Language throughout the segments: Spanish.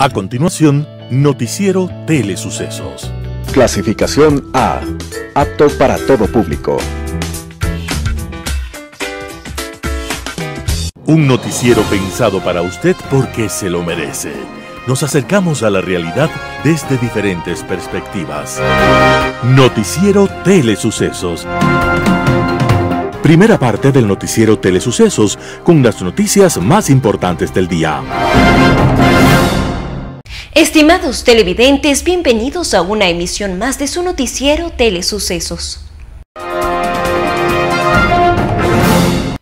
A continuación, Noticiero Telesucesos. Clasificación A. Apto para todo público. Un noticiero pensado para usted porque se lo merece. Nos acercamos a la realidad desde diferentes perspectivas. Noticiero Telesucesos. Primera parte del Noticiero Telesucesos, con las noticias más importantes del día. Estimados televidentes, bienvenidos a una emisión más de su Noticiero Telesucesos.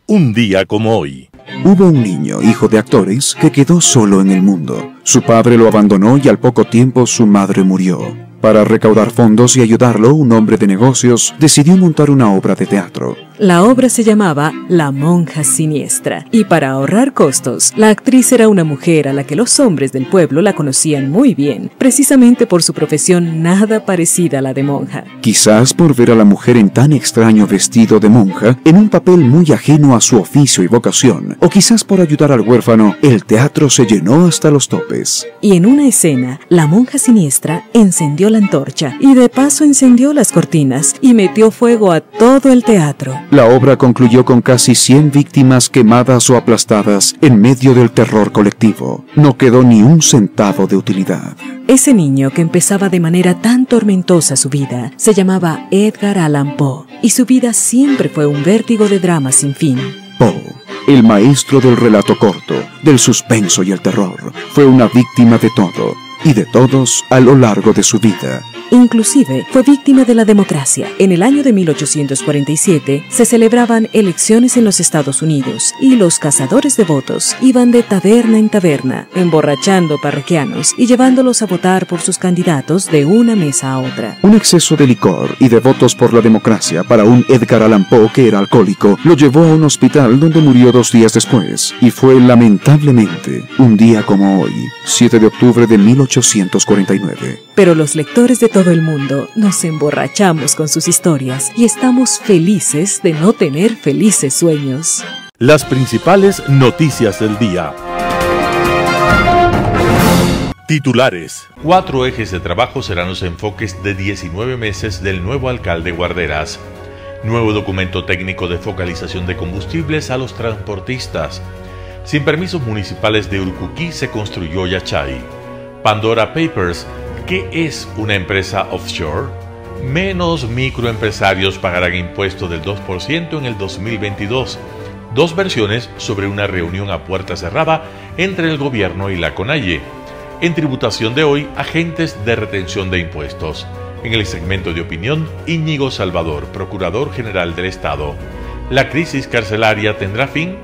Un día como hoy. Hubo un niño, hijo de actores, que quedó solo en el mundo. Su padre lo abandonó y al poco tiempo su madre murió. Para recaudar fondos y ayudarlo, un hombre de negocios decidió montar una obra de teatro. La obra se llamaba La Monja Siniestra, y para ahorrar costos, la actriz era una mujer a la que los hombres del pueblo la conocían muy bien, precisamente por su profesión nada parecida a la de monja. Quizás por ver a la mujer en tan extraño vestido de monja, en un papel muy ajeno a su oficio y vocación, o quizás por ayudar al huérfano, el teatro se llenó hasta los topes. Y en una escena, la monja siniestra encendió la antorcha, y de paso encendió las cortinas, y metió fuego a todo el teatro. La obra concluyó con casi 100 víctimas quemadas o aplastadas en medio del terror colectivo. No quedó ni un centavo de utilidad. Ese niño que empezaba de manera tan tormentosa su vida se llamaba Edgar Allan Poe, y su vida siempre fue un vértigo de drama sin fin. Poe, el maestro del relato corto, del suspenso y el terror, fue una víctima de todo y de todos a lo largo de su vida. Inclusive fue víctima de la democracia. En el año de 1847 se celebraban elecciones en los Estados Unidos y los cazadores de votos iban de taberna en taberna, emborrachando parroquianos y llevándolos a votar por sus candidatos de una mesa a otra. Un exceso de licor y de votos por la democracia para un Edgar Allan Poe que era alcohólico lo llevó a un hospital donde murió 2 días después, y fue lamentablemente un día como hoy, 7 de octubre de 1849. Pero los lectores de todo el mundo nos emborrachamos con sus historias y estamos felices de no tener felices sueños. Las principales noticias del día. Titulares. 4 ejes de trabajo serán los enfoques de 19 meses del nuevo alcalde Guarderas. Nuevo documento técnico de focalización de combustibles a los transportistas. Sin permisos municipales de Urucuquí se construyó Yachay. Pandora Papers. ¿Qué es una empresa offshore? Menos microempresarios pagarán impuesto del 2% en el 2022. 2 versiones sobre una reunión a puerta cerrada entre el gobierno y la CONAIE. En tributación de hoy, agentes de retención de impuestos. En el segmento de opinión, Íñigo Salvador, Procurador General del Estado. ¿La crisis carcelaria tendrá fin?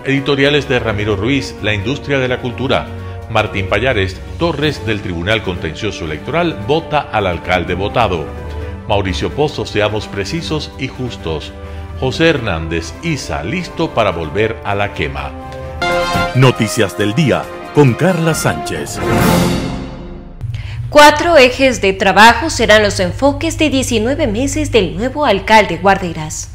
Editoriales de Ramiro Ruiz, La industria de la cultura. Martín Pallares Torres del Tribunal Contencioso Electoral vota al alcalde votado. Mauricio Pozo, seamos precisos y justos. José Hernández Isa, listo para volver a la quema. Noticias del día con Carla Sánchez. 4 ejes de trabajo serán los enfoques de 19 meses del nuevo alcalde Guarderas.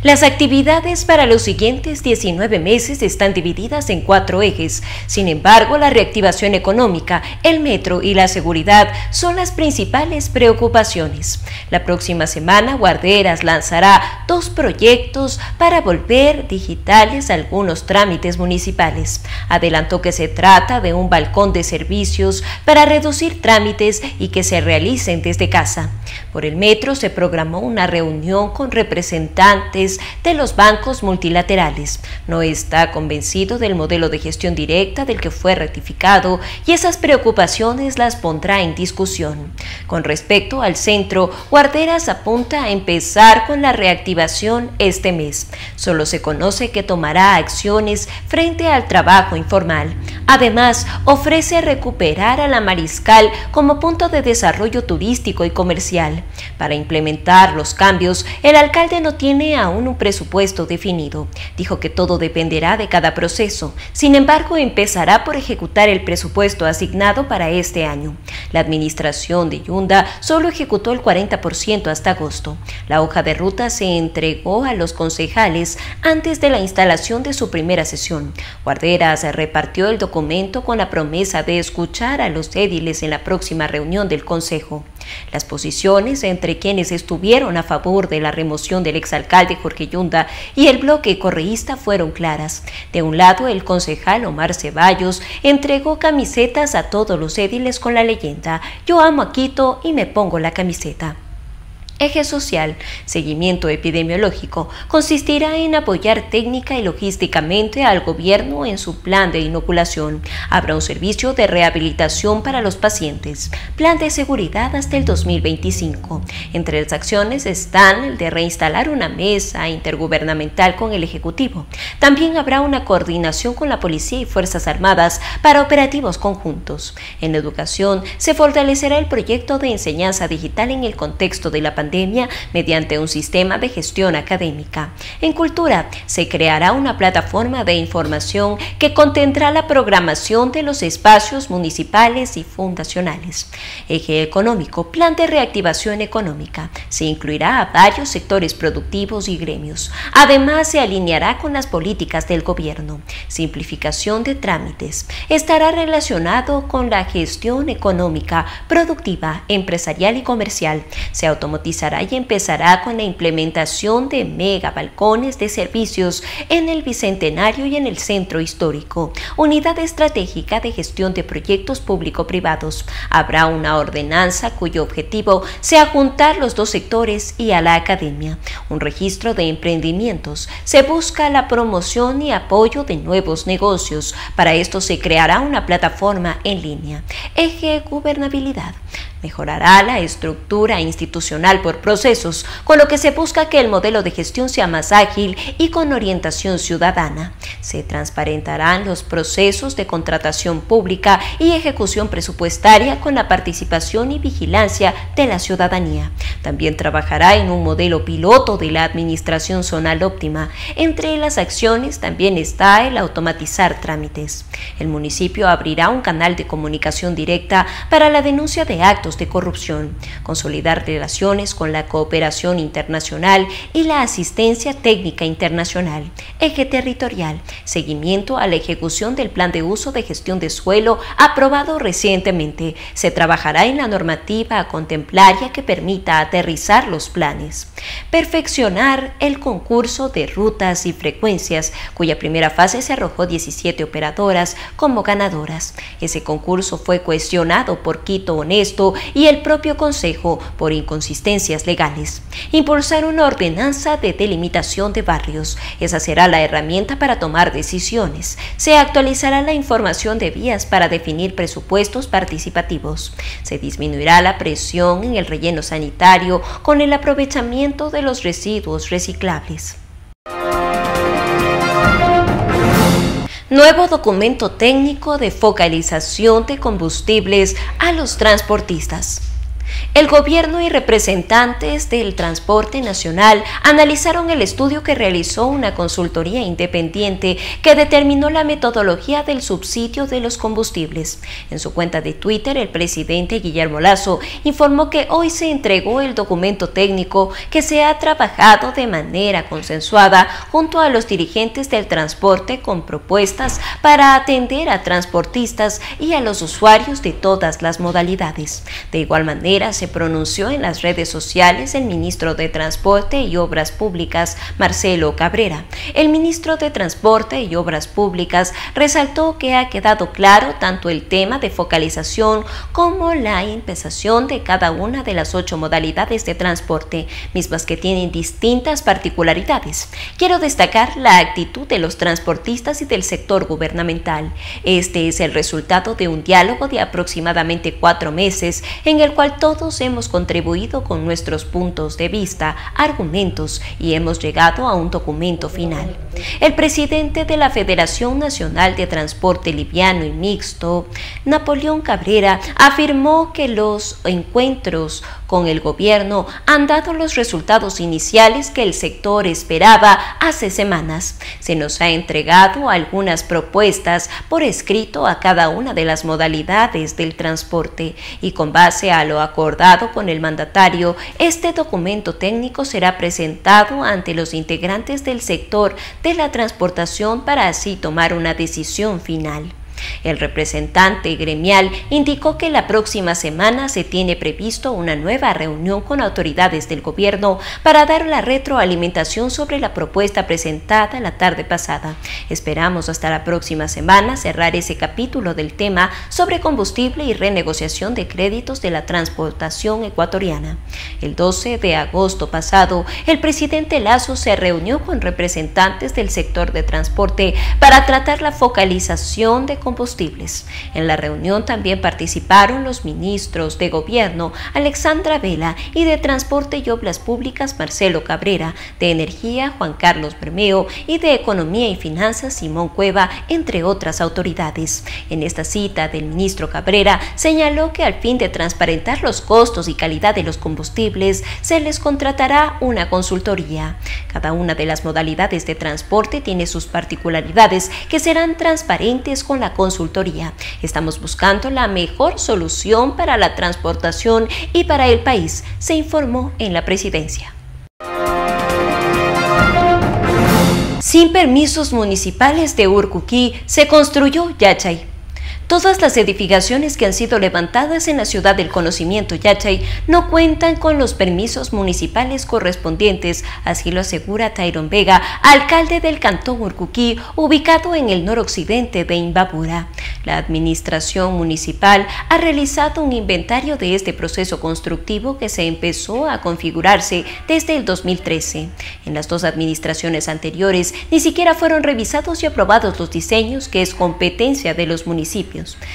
Las actividades para los siguientes 19 meses están divididas en 4 ejes. Sin embargo, la reactivación económica, el metro y la seguridad son las principales preocupaciones. La próxima semana, Guarderas lanzará 2 proyectos para volver digitales algunos trámites municipales. Adelantó que se trata de un balcón de servicios para reducir trámites y que se realicen desde casa. Por el metro se programó una reunión con representantes de los bancos multilaterales. No está convencido del modelo de gestión directa del que fue ratificado y esas preocupaciones las pondrá en discusión. Con respecto al centro, Guarderas apunta a empezar con la reactivación este mes. Solo se conoce que tomará acciones frente al trabajo informal. Además, ofrece recuperar a la Mariscal como punto de desarrollo turístico y comercial. Para implementar los cambios, el alcalde no tiene aún un presupuesto definido. Dijo que todo dependerá de cada proceso. Sin embargo, empezará por ejecutar el presupuesto asignado para este año. La administración de Yunda solo ejecutó el 40% hasta agosto. La hoja de ruta se entregó a los concejales antes de la instalación de su primera sesión. Guarderas repartió el documento con la promesa de escuchar a los édiles en la próxima reunión del Consejo. Las posiciones entre quienes estuvieron a favor de la remoción del exalcalde Jorge Yunda y el bloque correísta fueron claras. De un lado, el concejal Omar Ceballos entregó camisetas a todos los édiles con la leyenda "Yo amo a Quito y me pongo la camiseta". Eje social, seguimiento epidemiológico, consistirá en apoyar técnica y logísticamente al gobierno en su plan de inoculación. Habrá un servicio de rehabilitación para los pacientes, plan de seguridad hasta el 2025. Entre las acciones están el de reinstalar una mesa intergubernamental con el Ejecutivo. También habrá una coordinación con la Policía y Fuerzas Armadas para operativos conjuntos. En la educación se fortalecerá el proyecto de enseñanza digital en el contexto de la pandemia mediante un sistema de gestión académica. En cultura se creará una plataforma de información que contendrá la programación de los espacios municipales y fundacionales. Eje económico, plan de reactivación económica. Se incluirá a varios sectores productivos y gremios. Además, se alineará con las políticas del gobierno. Simplificación de trámites. Estará relacionado con la gestión económica, productiva, empresarial y comercial. Se automatizará y empezará con la implementación de mega balcones de servicios en el Bicentenario y en el Centro Histórico. Unidad estratégica de gestión de proyectos público-privados. Habrá una ordenanza cuyo objetivo sea juntar los dos sectores y a la academia. Un registro de emprendimientos. Se busca la promoción y apoyo de nuevos negocios. Para esto se creará una plataforma en línea. Eje gubernabilidad. Mejorará la estructura institucional por procesos, con lo que se busca que el modelo de gestión sea más ágil y con orientación ciudadana. Se transparentarán los procesos de contratación pública y ejecución presupuestaria con la participación y vigilancia de la ciudadanía. También trabajará en un modelo piloto de la administración zonal óptima. Entre las acciones también está el automatizar trámites. El municipio abrirá un canal de comunicación directa para la denuncia de actos de corrupción, consolidar relaciones con la cooperación internacional y la asistencia técnica internacional. Eje territorial, seguimiento a la ejecución del plan de uso de gestión de suelo aprobado recientemente. Se trabajará en la normativa contemplaria que permita aterrizar los planes. Perfeccionar el concurso de rutas y frecuencias, cuya primera fase se arrojó 17 operadoras como ganadoras. Ese concurso fue cuestionado por Quito Honesto y el propio Consejo por inconsistencias legales. Impulsar una ordenanza de delimitación de barrios. Esa será la herramienta para tomar decisiones. Se actualizará la información de vías para definir presupuestos participativos. Se disminuirá la presión en el relleno sanitario con el aprovechamiento de los residuos reciclables. Nuevo documento técnico de focalización de combustibles a los transportistas. El gobierno y representantes del transporte nacional analizaron el estudio que realizó una consultoría independiente que determinó la metodología del subsidio de los combustibles. En su cuenta de Twitter, el presidente Guillermo Lasso informó que hoy se entregó el documento técnico que se ha trabajado de manera consensuada junto a los dirigentes del transporte con propuestas para atender a transportistas y a los usuarios de todas las modalidades. De igual manera, se pronunció en las redes sociales el ministro de Transporte y Obras Públicas, Marcelo Cabrera. El ministro de Transporte y Obras Públicas resaltó que ha quedado claro tanto el tema de focalización como la impesación de cada una de las 8 modalidades de transporte, mismas que tienen distintas particularidades. Quiero destacar la actitud de los transportistas y del sector gubernamental. Este es el resultado de un diálogo de aproximadamente 4 meses en el cual todos hemos contribuido con nuestros puntos de vista, argumentos y hemos llegado a un documento final. El presidente de la Federación Nacional de Transporte Liviano y Mixto, Napoleón Cabrera, afirmó que los encuentros con el gobierno han dado los resultados iniciales que el sector esperaba hace semanas. Se nos ha entregado algunas propuestas por escrito a cada una de las modalidades del transporte y con base a lo acordado con el mandatario, este documento técnico será presentado ante los integrantes del sector de la transportación para así tomar una decisión final. El representante gremial indicó que la próxima semana se tiene previsto una nueva reunión con autoridades del gobierno para dar la retroalimentación sobre la propuesta presentada la tarde pasada. Esperamos hasta la próxima semana cerrar ese capítulo del tema sobre combustible y renegociación de créditos de la transportación ecuatoriana. El 12 de agosto pasado, el presidente Lasso se reunió con representantes del sector de transporte para tratar la focalización de combustibles. En la reunión también participaron los ministros de Gobierno Alexandra Vela y de Transporte y Obras Públicas Marcelo Cabrera, de Energía Juan Carlos Bermeo y de Economía y Finanzas Simón Cueva, entre otras autoridades. En esta cita del ministro Cabrera señaló que al fin de transparentar los costos y calidad de los combustibles se les contratará una consultoría. Cada una de las modalidades de transporte tiene sus particularidades que serán transparentes con la consultoría. Estamos buscando la mejor solución para la transportación y para el país, se informó en la presidencia. Sin permisos municipales de Urcuquí se construyó Yachay. Todas las edificaciones que han sido levantadas en la ciudad del conocimiento Yachay no cuentan con los permisos municipales correspondientes, así lo asegura Tyron Vega, alcalde del cantón Urcuquí, ubicado en el noroccidente de Imbabura. La administración municipal ha realizado un inventario de este proceso constructivo que se empezó a configurarse desde el 2013. En las dos administraciones anteriores ni siquiera fueron revisados y aprobados los diseños, que es competencia de los municipios.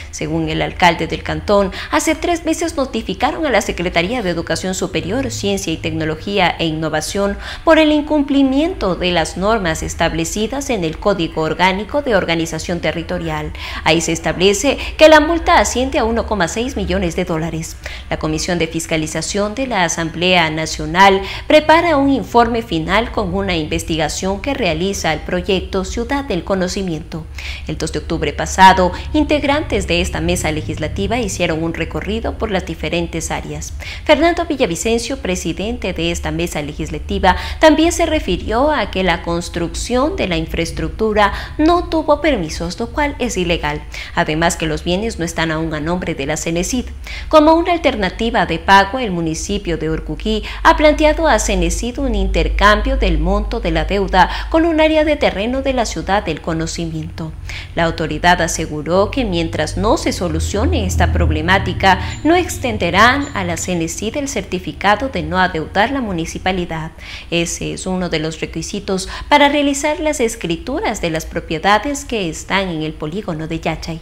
Según el alcalde del cantón, hace 3 meses notificaron a la Secretaría de Educación Superior, Ciencia y Tecnología e Innovación por el incumplimiento de las normas establecidas en el Código Orgánico de Organización Territorial. Ahí se establece que la multa asciende a 1,6 millones de dólares. La Comisión de Fiscalización de la Asamblea Nacional prepara un informe final con una investigación que realiza el proyecto Ciudad del Conocimiento. El 2 de octubre pasado, integrantes de esta mesa legislativa hicieron un recorrido por las diferentes áreas. Fernando Villavicencio, presidente de esta mesa legislativa, también se refirió a que la construcción de la infraestructura no tuvo permisos, lo cual es ilegal. Además que los bienes no están aún a nombre de la Cenecid. Como una alternativa de pago, el municipio de Urcuquí ha planteado a Cenecid un intercambio del monto de la deuda con un área de terreno de la ciudad del conocimiento. La autoridad aseguró que mientras no se solucione esta problemática, no extenderán a la Cenecid el certificado de no adeudar la municipalidad. Ese es uno de los requisitos para realizar las escrituras de las propiedades que están en el polígono de Yachay.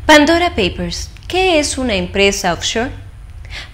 Pandora Papers, ¿qué es una empresa offshore?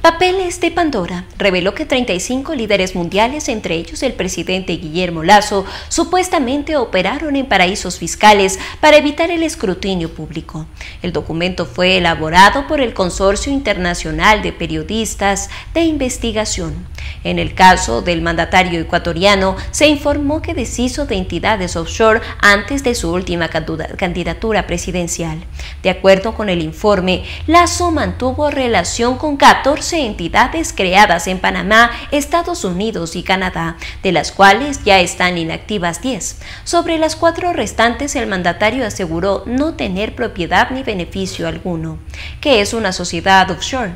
Papeles de Pandora reveló que 35 líderes mundiales, entre ellos el presidente Guillermo Lasso, supuestamente operaron en paraísos fiscales para evitar el escrutinio público. El documento fue elaborado por el Consorcio Internacional de Periodistas de Investigación. En el caso del mandatario ecuatoriano, se informó que deshizo de entidades offshore antes de su última candidatura presidencial. De acuerdo con el informe, Lasso mantuvo relación con 14 entidades creadas en Panamá, Estados Unidos y Canadá, de las cuales ya están inactivas 10. Sobre las 4 restantes, el mandatario aseguró no tener propiedad ni beneficio alguno. ¿Qué es una sociedad offshore?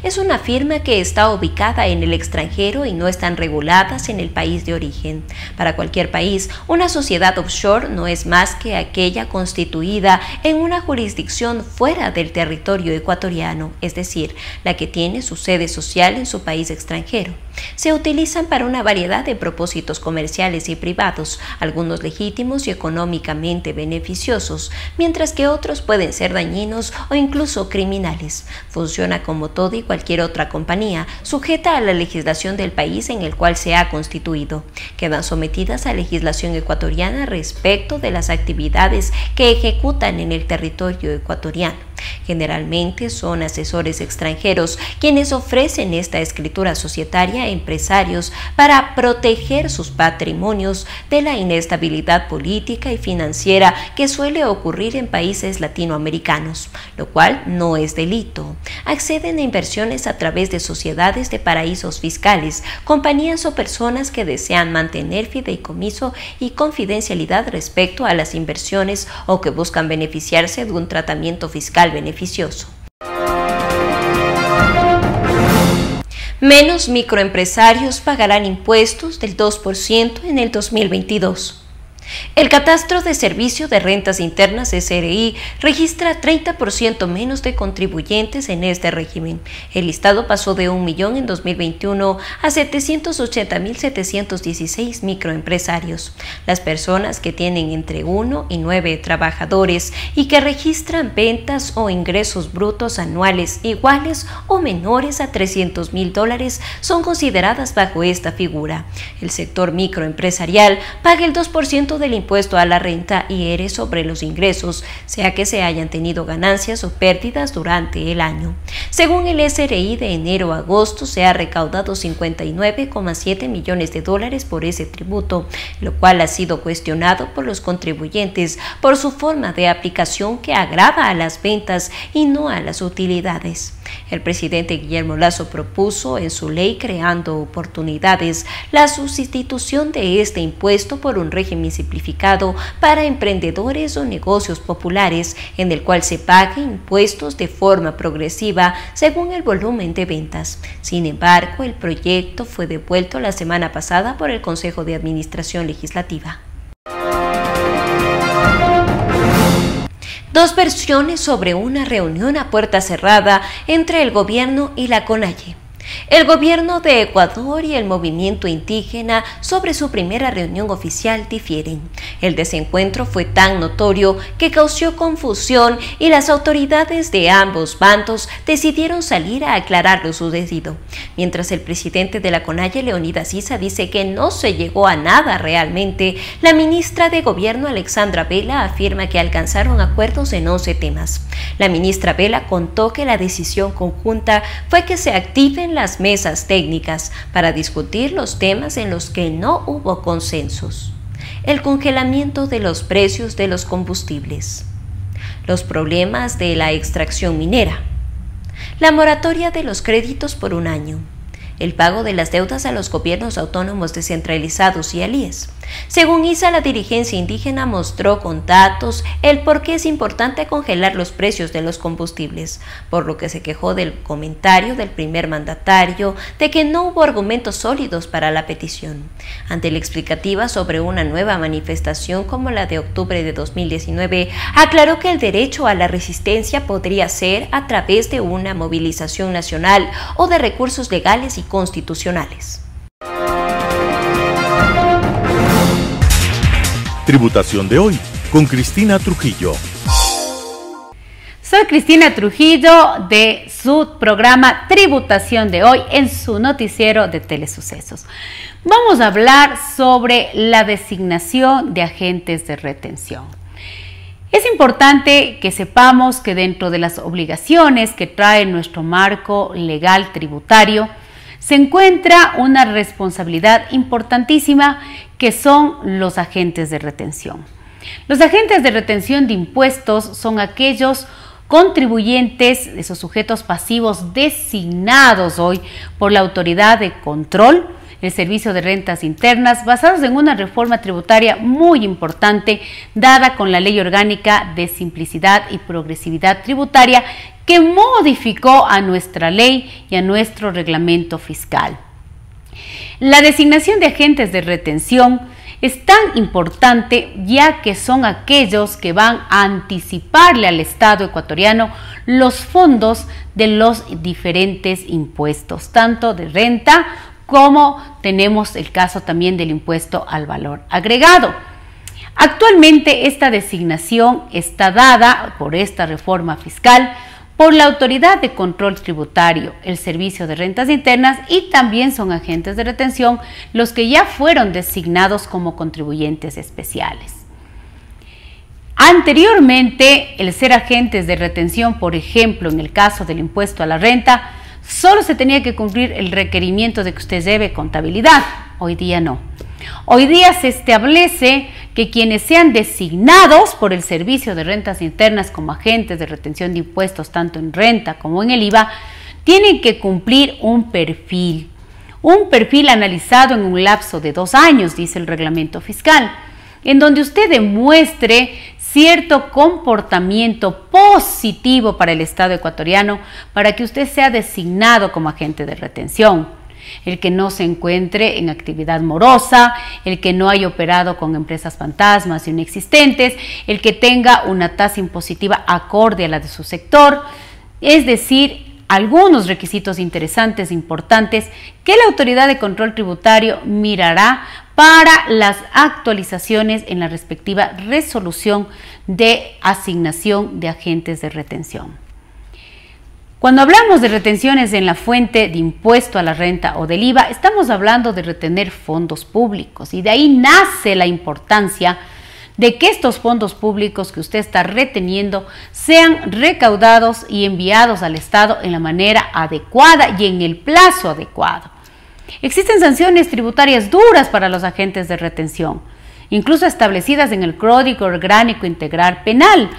Es una firma que está ubicada en el extranjero y no están reguladas en el país de origen. Para cualquier país, una sociedad offshore no es más que aquella constituida en una jurisdicción fuera del territorio ecuatoriano, es decir, la que tiene su sede social en su país extranjero. Se utilizan para una variedad de propósitos comerciales y privados, algunos legítimos y económicamente beneficiosos, mientras que otros pueden ser dañinos o incluso criminales. Funciona como toda y cualquier otra compañía, sujeta a la legislación del país en el cual se ha constituido. Quedan sometidas a legislación ecuatoriana respecto de las actividades que ejecutan en el territorio ecuatoriano. Generalmente son asesores extranjeros quienes ofrecen esta escritura societaria a empresarios para proteger sus patrimonios de la inestabilidad política y financiera que suele ocurrir en países latinoamericanos, lo cual no es delito. Acceden a inversiones a través de sociedades de paraísos fiscales, compañías o personas que desean mantener fideicomiso y confidencialidad respecto a las inversiones o que buscan beneficiarse de un tratamiento fiscal beneficioso. Menos microempresarios pagarán impuestos del 2% en el 2022. El Catastro de Servicio de Rentas Internas SRI registra 30% menos de contribuyentes en este régimen. El listado pasó de 1 millón en 2021 a 780.716 microempresarios. Las personas que tienen entre 1 y 9 trabajadores y que registran ventas o ingresos brutos anuales iguales o menores a $300.000 son consideradas bajo esta figura. El sector microempresarial paga el 2% del impuesto a la renta IR sobre los ingresos, sea que se hayan tenido ganancias o pérdidas durante el año. Según el SRI, de enero a agosto se ha recaudado $59,7 millones por ese tributo, lo cual ha sido cuestionado por los contribuyentes por su forma de aplicación que agrava a las ventas y no a las utilidades. El presidente Guillermo Lasso propuso en su ley Creando Oportunidades la sustitución de este impuesto por un régimen simplificado para emprendedores o negocios populares, en el cual se pague impuestos de forma progresiva según el volumen de ventas. Sin embargo, el proyecto fue devuelto la semana pasada por el Consejo de Administración Legislativa. Dos versiones sobre una reunión a puerta cerrada entre el gobierno y la CONAIE. El gobierno de Ecuador y el movimiento indígena sobre su primera reunión oficial difieren. El desencuentro fue tan notorio que causó confusión y las autoridades de ambos bandos decidieron salir a aclarar lo sucedido. Mientras el presidente de la CONAIE, Leonidas Issa, dice que no se llegó a nada realmente, la ministra de Gobierno, Alexandra Vela, afirma que alcanzaron acuerdos en 11 temas. La ministra Vela contó que la decisión conjunta fue que se activen las mesas técnicas para discutir los temas en los que no hubo consensos. El congelamiento de los precios de los combustibles, los problemas de la extracción minera, la moratoria de los créditos por 1 año, el pago de las deudas a los gobiernos autónomos descentralizados y al IES. Según Issa, la dirigencia indígena mostró con datos el por qué es importante congelar los precios de los combustibles, por lo que se quejó del comentario del primer mandatario de que no hubo argumentos sólidos para la petición. Ante la explicativa sobre una nueva manifestación como la de octubre de 2019, aclaró que el derecho a la resistencia podría ser a través de una movilización nacional o de recursos legales y constitucionales. Tributación de hoy con Cristina Trujillo. Soy Cristina Trujillo de su programa Tributación de hoy en su noticiero de Telesucesos. Vamos a hablar sobre la designación de agentes de retención. Es importante que sepamos que dentro de las obligaciones que trae nuestro marco legal tributario se encuentra una responsabilidad importantísima que son los agentes de retención. Los agentes de retención de impuestos son aquellos contribuyentes, esos sujetos pasivos designados hoy por la autoridad de control, el Servicio de Rentas Internas, basados en una reforma tributaria muy importante dada con la Ley Orgánica de Simplicidad y Progresividad Tributaria que modificó a nuestra ley y a nuestro reglamento fiscal. La designación de agentes de retención es tan importante ya que son aquellos que van a anticiparle al Estado ecuatoriano los fondos de los diferentes impuestos, tanto de renta como tenemos el caso también del impuesto al valor agregado. Actualmente esta designación está dada por esta reforma fiscal por la Autoridad de Control Tributario, el Servicio de Rentas Internas, y también son agentes de retención los que ya fueron designados como contribuyentes especiales. Anteriormente, el ser agentes de retención, por ejemplo, en el caso del impuesto a la renta, solo se tenía que cumplir el requerimiento de que usted lleve contabilidad. Hoy día no. Hoy día se establece que quienes sean designados por el Servicio de Rentas Internas como agentes de retención de impuestos, tanto en renta como en el IVA, tienen que cumplir un perfil analizado en un lapso de 2 años, dice el reglamento fiscal, en donde usted demuestre cierto comportamiento positivo para el Estado ecuatoriano para que usted sea designado como agente de retención. El que no se encuentre en actividad morosa, el que no haya operado con empresas fantasmas y inexistentes, el que tenga una tasa impositiva acorde a la de su sector, es decir, algunos requisitos interesantes e importantes que la Autoridad de Control Tributario mirará para las actualizaciones en la respectiva resolución de asignación de agentes de retención. Cuando hablamos de retenciones en la fuente de impuesto a la renta o del IVA, estamos hablando de retener fondos públicos, y de ahí nace la importancia de que estos fondos públicos que usted está reteniendo sean recaudados y enviados al Estado en la manera adecuada y en el plazo adecuado. Existen sanciones tributarias duras para los agentes de retención, incluso establecidas en el Código Orgánico Integral Penal,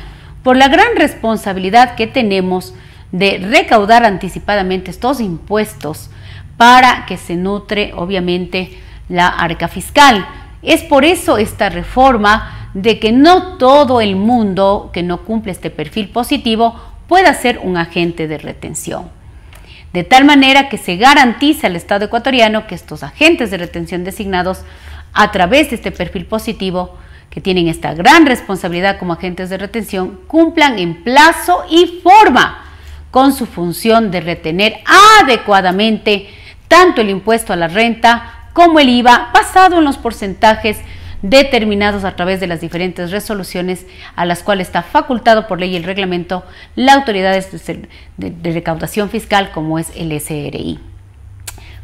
por la gran responsabilidad que tenemos de recaudar anticipadamente estos impuestos para que se nutre, obviamente, la arca fiscal. Es por eso esta reforma de que no todo el mundo que no cumple este perfil positivo pueda ser un agente de retención. De tal manera que se garantiza al Estado ecuatoriano que estos agentes de retención designados a través de este perfil positivo, que tienen esta gran responsabilidad como agentes de retención, cumplan en plazo y forma con su función de retener adecuadamente tanto el impuesto a la renta como el IVA, basado en los porcentajes determinados a través de las diferentes resoluciones a las cuales está facultado por ley y el reglamento la autoridad de recaudación fiscal, como es el SRI.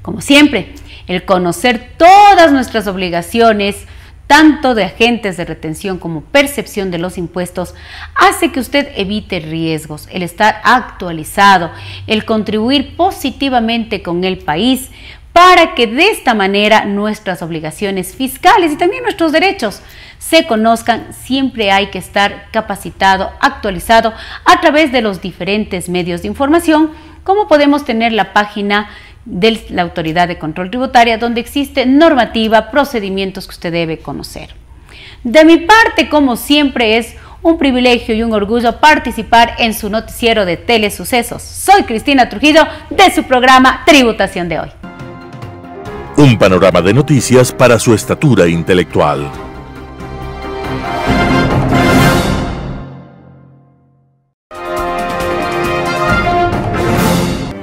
Como siempre, el conocer todas nuestras obligaciones, tanto de agentes de retención como percepción de los impuestos, hace que usted evite riesgos, el estar actualizado, el contribuir positivamente con el país, para que de esta manera nuestras obligaciones fiscales y también nuestros derechos se conozcan. Siempre hay que estar capacitado, actualizado a través de los diferentes medios de información, como podemos tener la página de la Autoridad de Control Tributaria, donde existe normativa, procedimientos que usted debe conocer. De mi parte, como siempre, es un privilegio y un orgullo participar en su noticiero de Telesucesos. Soy Cristina Trujillo, de su programa Tributación de Hoy. Un panorama de noticias para su estatura intelectual.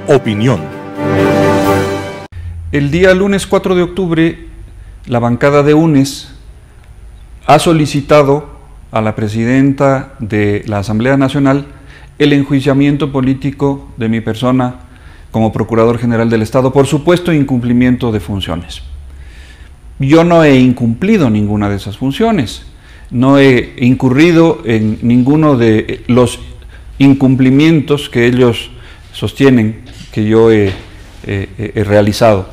Opinión. El día lunes 4 de octubre, la bancada de UNES ha solicitado a la presidenta de la Asamblea Nacional el enjuiciamiento político de mi persona como Procurador General del Estado por supuesto incumplimiento de funciones. Yo no he incumplido ninguna de esas funciones, no he incurrido en ninguno de los incumplimientos que ellos sostienen que yo he realizado.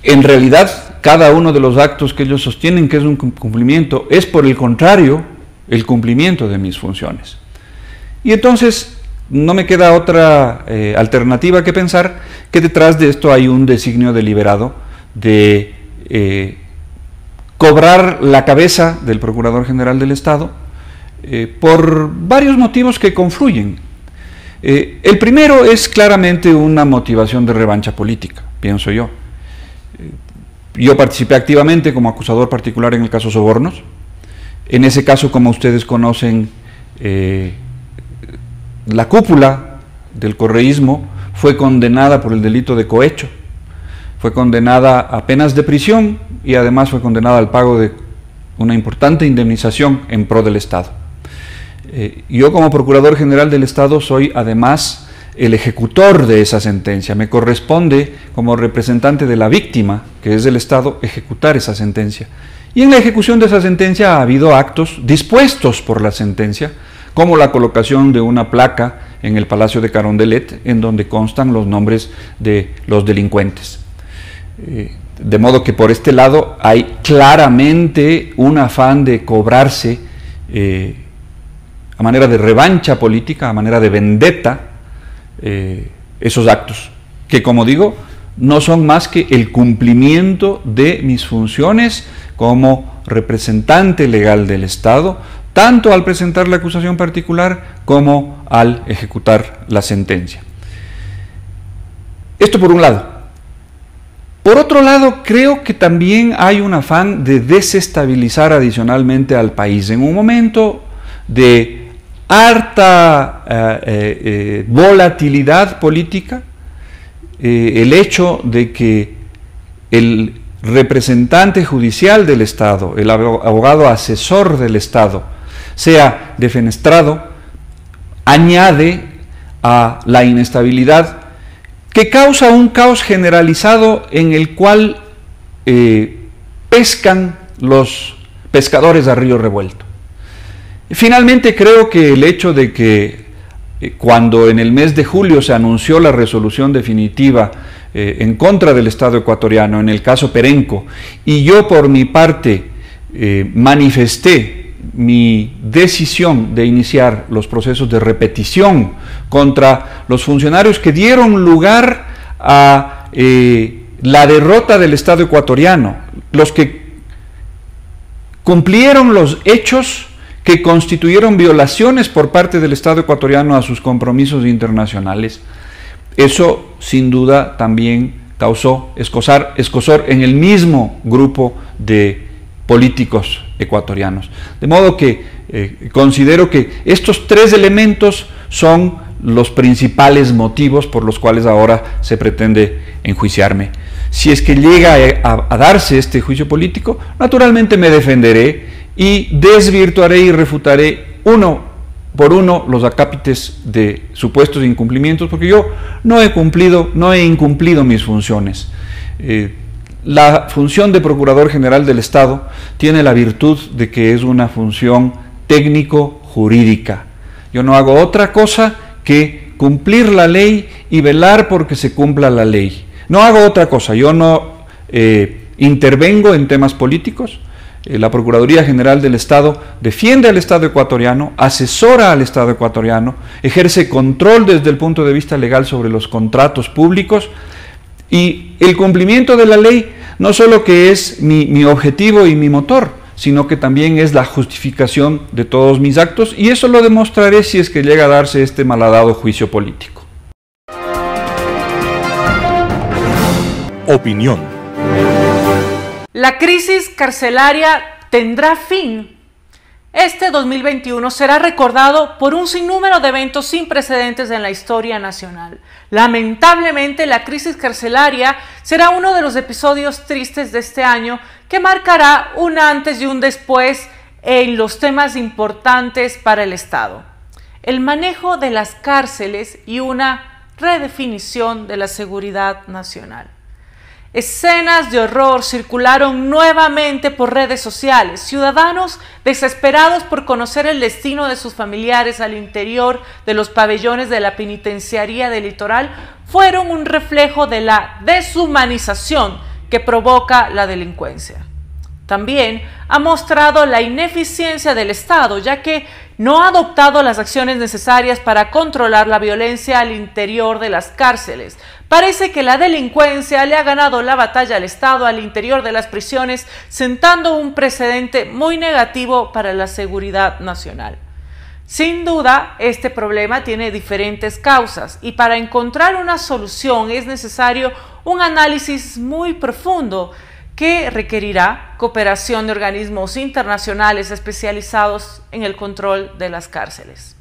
En realidad, cada uno de los actos que ellos sostienen que es un cumplimiento es, por el contrario, el cumplimiento de mis funciones. Y entonces no me queda otra alternativa que pensar que detrás de esto hay un designio deliberado de cobrar la cabeza del Procurador General del Estado por varios motivos que confluyen. El primero es claramente una motivación de revancha política, pienso yo. Yo participé activamente como acusador particular en el caso Sobornos. En ese caso, como ustedes conocen, la cúpula del correísmo fue condenada por el delito de cohecho, fue condenada a penas de prisión y además fue condenada al pago de una importante indemnización en pro del Estado. Yo como Procurador General del Estado soy además el ejecutor de esa sentencia. Me corresponde como representante de la víctima, que es el Estado, ejecutar esa sentencia. Y en la ejecución de esa sentencia ha habido actos dispuestos por la sentencia, como la colocación de una placa en el Palacio de Carondelet, en donde constan los nombres de los delincuentes. De modo que por este lado hay claramente un afán de cobrarse a manera de revancha política, a manera de vendetta, esos actos, que como digo, no son más que el cumplimiento de mis funciones como representante legal del Estado, tanto al presentar la acusación particular como al ejecutar la sentencia. Esto por un lado. Por otro lado, creo que también hay un afán de desestabilizar adicionalmente al país. En un momento de harta volatilidad política, el hecho de que el representante judicial del Estado, el abogado asesor del Estado, sea defenestrado, añade a la inestabilidad que causa un caos generalizado en el cual pescan los pescadores a río revuelto. Finalmente, creo que el hecho de que cuando en el mes de julio se anunció la resolución definitiva en contra del Estado ecuatoriano en el caso Perenco, y yo por mi parte manifesté mi decisión de iniciar los procesos de repetición contra los funcionarios que dieron lugar a la derrota del Estado ecuatoriano, los que cumplieron los hechos que constituyeron violaciones por parte del Estado ecuatoriano a sus compromisos internacionales. Eso sin duda también causó escozor en el mismo grupo de políticos ecuatorianos. De modo que considero que estos tres elementos son los principales motivos por los cuales ahora se pretende enjuiciarme. Si es que llega a darse este juicio político, naturalmente me defenderé y desvirtuaré y refutaré uno por uno los acápites de supuestos incumplimientos, porque yo no he incumplido mis funciones. La función de Procurador General del Estado tiene la virtud de que es una función técnico-jurídica. Yo no hago otra cosa que cumplir la ley y velar porque se cumpla la ley. No hago otra cosa, yo no intervengo en temas políticos. La Procuraduría General del Estado defiende al Estado ecuatoriano, asesora al Estado ecuatoriano, ejerce control desde el punto de vista legal sobre los contratos públicos, y el cumplimiento de la ley no solo que es mi objetivo y mi motor, sino que también es la justificación de todos mis actos, y eso lo demostraré si es que llega a darse este malhadado juicio político. Opinión. La crisis carcelaria tendrá fin. Este 2021 será recordado por un sinnúmero de eventos sin precedentes en la historia nacional. Lamentablemente, la crisis carcelaria será uno de los episodios tristes de este año que marcará un antes y un después en los temas importantes para el Estado. El manejo de las cárceles y una redefinición de la seguridad nacional. Escenas de horror circularon nuevamente por redes sociales. Ciudadanos desesperados por conocer el destino de sus familiares al interior de los pabellones de la penitenciaría del Litoral fueron un reflejo de la deshumanización que provoca la delincuencia. También ha mostrado la ineficiencia del Estado, ya que no ha adoptado las acciones necesarias para controlar la violencia al interior de las cárceles. Parece que la delincuencia le ha ganado la batalla al Estado al interior de las prisiones, sentando un precedente muy negativo para la seguridad nacional. Sin duda, este problema tiene diferentes causas y para encontrar una solución es necesario un análisis muy profundo que requerirá cooperación de organismos internacionales especializados en el control de las cárceles.